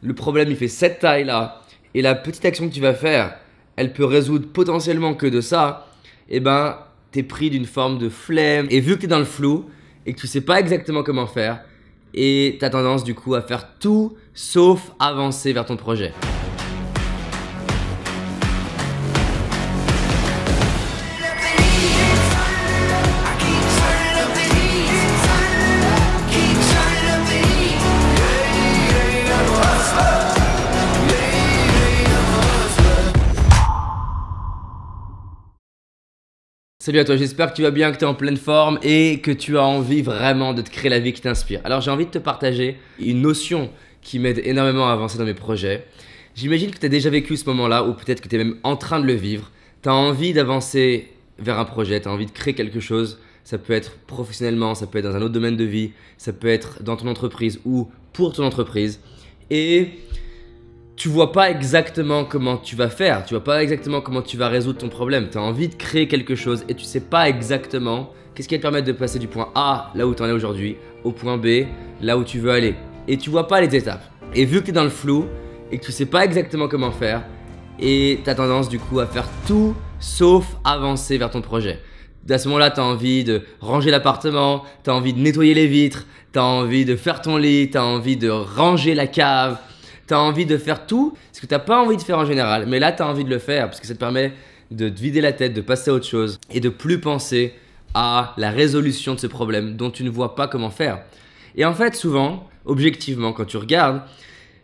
le problème il fait cette taille là, et la petite action que tu vas faire, elle peut résoudre potentiellement que de ça, et ben t'es pris d'une forme de flemme. Et vu que t'es dans le flou, et que tu sais pas exactement comment faire, et t'as tendance du coup à faire tout sauf avancer vers ton projet. Salut à toi, j'espère que tu vas bien, que tu es en pleine forme et que tu as envie vraiment de te créer la vie qui t'inspire. Alors j'ai envie de te partager une notion qui m'aide énormément à avancer dans mes projets. J'imagine que tu as déjà vécu ce moment-là ou peut-être que tu es même en train de le vivre. Tu as envie d'avancer vers un projet, tu as envie de créer quelque chose. Ça peut être professionnellement, ça peut être dans un autre domaine de vie, ça peut être dans ton entreprise ou pour ton entreprise. Et tu vois pas exactement comment tu vas faire, tu vois pas exactement comment tu vas résoudre ton problème. Tu as envie de créer quelque chose et tu sais pas exactement qu'est-ce qui va te permettre de passer du point A, là où tu en es aujourd'hui, au point B, là où tu veux aller. Et tu vois pas les étapes. Et vu que tu es dans le flou et que tu sais pas exactement comment faire, et tu as tendance du coup à faire tout sauf avancer vers ton projet. À ce moment-là, tu as envie de ranger l'appartement, tu as envie de nettoyer les vitres, tu as envie de faire ton lit, tu as envie de ranger la cave. Tu as envie de faire tout ce que tu n'as pas envie de faire en général, mais là tu as envie de le faire parce que ça te permet de te vider la tête, de passer à autre chose et de plus penser à la résolution de ce problème dont tu ne vois pas comment faire. Et en fait, souvent, objectivement, quand tu regardes,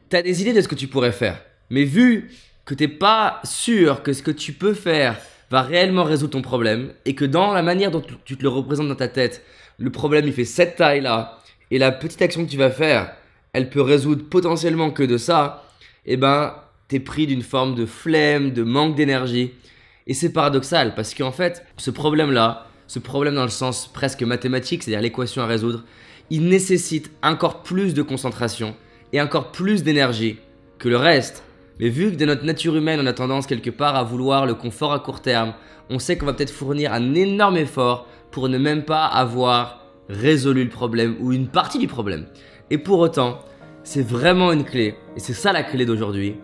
tu as des idées de ce que tu pourrais faire, mais vu que tu n'es pas sûr que ce que tu peux faire va réellement résoudre ton problème et que dans la manière dont tu te le représentes dans ta tête, le problème il fait cette taille là et la petite action que tu vas faire, elle peut résoudre potentiellement que de ça, et ben t'es pris d'une forme de flemme, de manque d'énergie. Et c'est paradoxal parce qu'en fait, ce problème-là, ce problème dans le sens presque mathématique, c'est-à-dire l'équation à résoudre, il nécessite encore plus de concentration et encore plus d'énergie que le reste. Mais vu que de notre nature humaine, on a tendance quelque part à vouloir le confort à court terme, on sait qu'on va peut-être fournir un énorme effort pour ne même pas avoir résolu le problème ou une partie du problème. Et pour autant, c'est vraiment une clé, et c'est ça la clé d'aujourd'hui,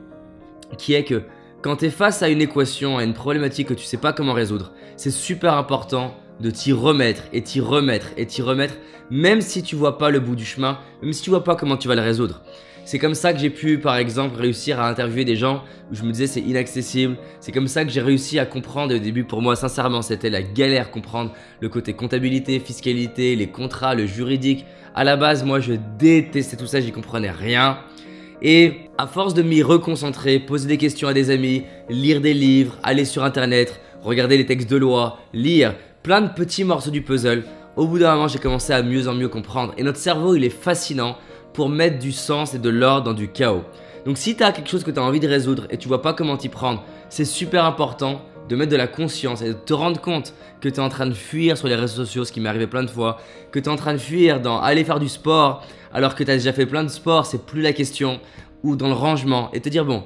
qui est que quand tu es face à une équation, à une problématique que tu sais pas comment résoudre, c'est super important de t'y remettre, et t'y remettre, et t'y remettre, même si tu vois pas le bout du chemin, même si tu vois pas comment tu vas le résoudre. C'est comme ça que j'ai pu, par exemple, réussir à interviewer des gens où je me disais c'est inaccessible. C'est comme ça que j'ai réussi à comprendre. Au début, pour moi, sincèrement, c'était la galère comprendre le côté comptabilité, fiscalité, les contrats, le juridique. À la base, moi, je détestais tout ça, j'y comprenais rien. Et à force de m'y reconcentrer, poser des questions à des amis, lire des livres, aller sur internet, regarder les textes de loi, lire plein de petits morceaux du puzzle, au bout d'un moment, j'ai commencé à mieux en mieux comprendre. Et notre cerveau, il est fascinant pour mettre du sens et de l'ordre dans du chaos. Donc si tu as quelque chose que tu as envie de résoudre et tu vois pas comment t'y prendre, c'est super important de mettre de la conscience et de te rendre compte que tu es en train de fuir sur les réseaux sociaux, ce qui m'est arrivé plein de fois, que tu es en train de fuir dans aller faire du sport alors que tu as déjà fait plein de sport, c'est plus la question, ou dans le rangement, et te dire bon,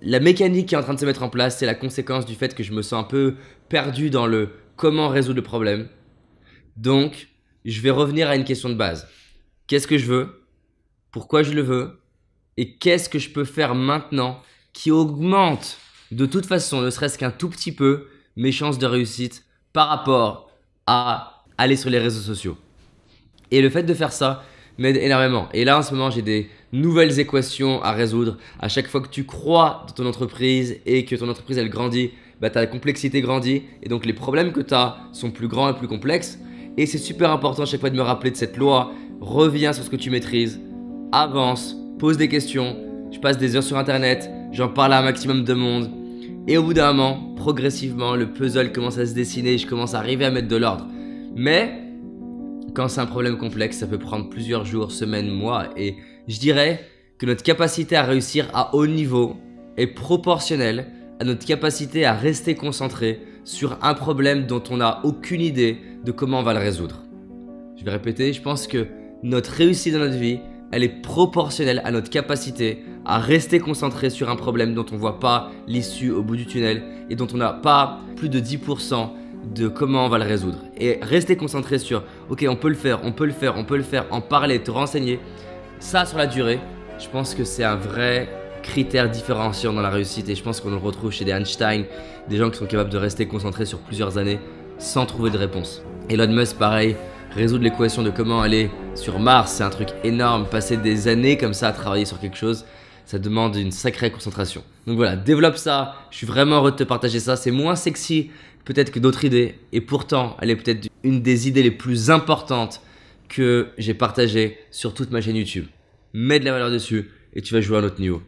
la mécanique qui est en train de se mettre en place, c'est la conséquence du fait que je me sens un peu perdu dans le comment résoudre le problème. Donc, je vais revenir à une question de base. Qu'est-ce que je veux ? Pourquoi je le veux et qu'est-ce que je peux faire maintenant qui augmente de toute façon, ne serait-ce qu'un tout petit peu, mes chances de réussite par rapport à aller sur les réseaux sociaux. Et le fait de faire ça m'aide énormément. Et là en ce moment j'ai des nouvelles équations à résoudre. À chaque fois que tu crois dans ton entreprise et que ton entreprise elle grandit, bah, ta complexité grandit et donc les problèmes que tu as sont plus grands et plus complexes. Et c'est super important à chaque fois de me rappeler de cette loi. Reviens sur ce que tu maîtrises. Avance, pose des questions, je passe des heures sur internet, j'en parle à un maximum de monde et au bout d'un moment, progressivement, le puzzle commence à se dessiner et je commence à arriver à mettre de l'ordre. Mais quand c'est un problème complexe, ça peut prendre plusieurs jours, semaines, mois et je dirais que notre capacité à réussir à haut niveau est proportionnelle à notre capacité à rester concentré sur un problème dont on n'a aucune idée de comment on va le résoudre. Je vais répéter, je pense que notre réussite dans notre vie, elle est proportionnelle à notre capacité à rester concentré sur un problème dont on ne voit pas l'issue au bout du tunnel et dont on n'a pas plus de 10% de comment on va le résoudre. Et rester concentré sur ok, on peut le faire, on peut le faire, on peut le faire, en parler, te renseigner, ça sur la durée, Je pense que c'est un vrai critère différenciant dans la réussite et je pense qu'on le retrouve chez des Einstein, des gens qui sont capables de rester concentrés sur plusieurs années sans trouver de réponse. Elon Musk, pareil, résoudre l'équation de comment aller sur Mars, c'est un truc énorme. Passer des années comme ça à travailler sur quelque chose, ça demande une sacrée concentration. Donc voilà, développe ça, je suis vraiment heureux de te partager ça. C'est moins sexy peut-être que d'autres idées et pourtant elle est peut-être une des idées les plus importantes que j'ai partagées sur toute ma chaîne YouTube. Mets de la valeur dessus et tu vas jouer à un autre niveau.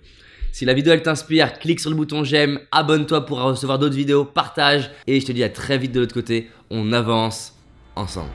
Si la vidéo elle t'inspire, clique sur le bouton j'aime, abonne-toi pour recevoir d'autres vidéos, partage et je te dis à très vite de l'autre côté, on avance ensemble.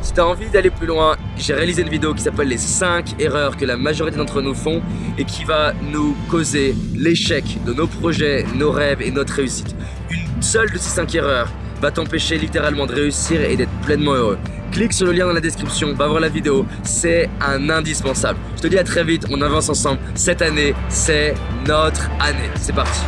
Si tu as envie d'aller plus loin, j'ai réalisé une vidéo qui s'appelle les 5 erreurs que la majorité d'entre nous font et qui va nous causer l'échec de nos projets, nos rêves et notre réussite. Une seule de ces 5 erreurs va t'empêcher littéralement de réussir et d'être pleinement heureux. Clique sur le lien dans la description, va voir la vidéo, c'est un indispensable. Je te dis à très vite, on avance ensemble. Cette année, c'est notre année. C'est parti.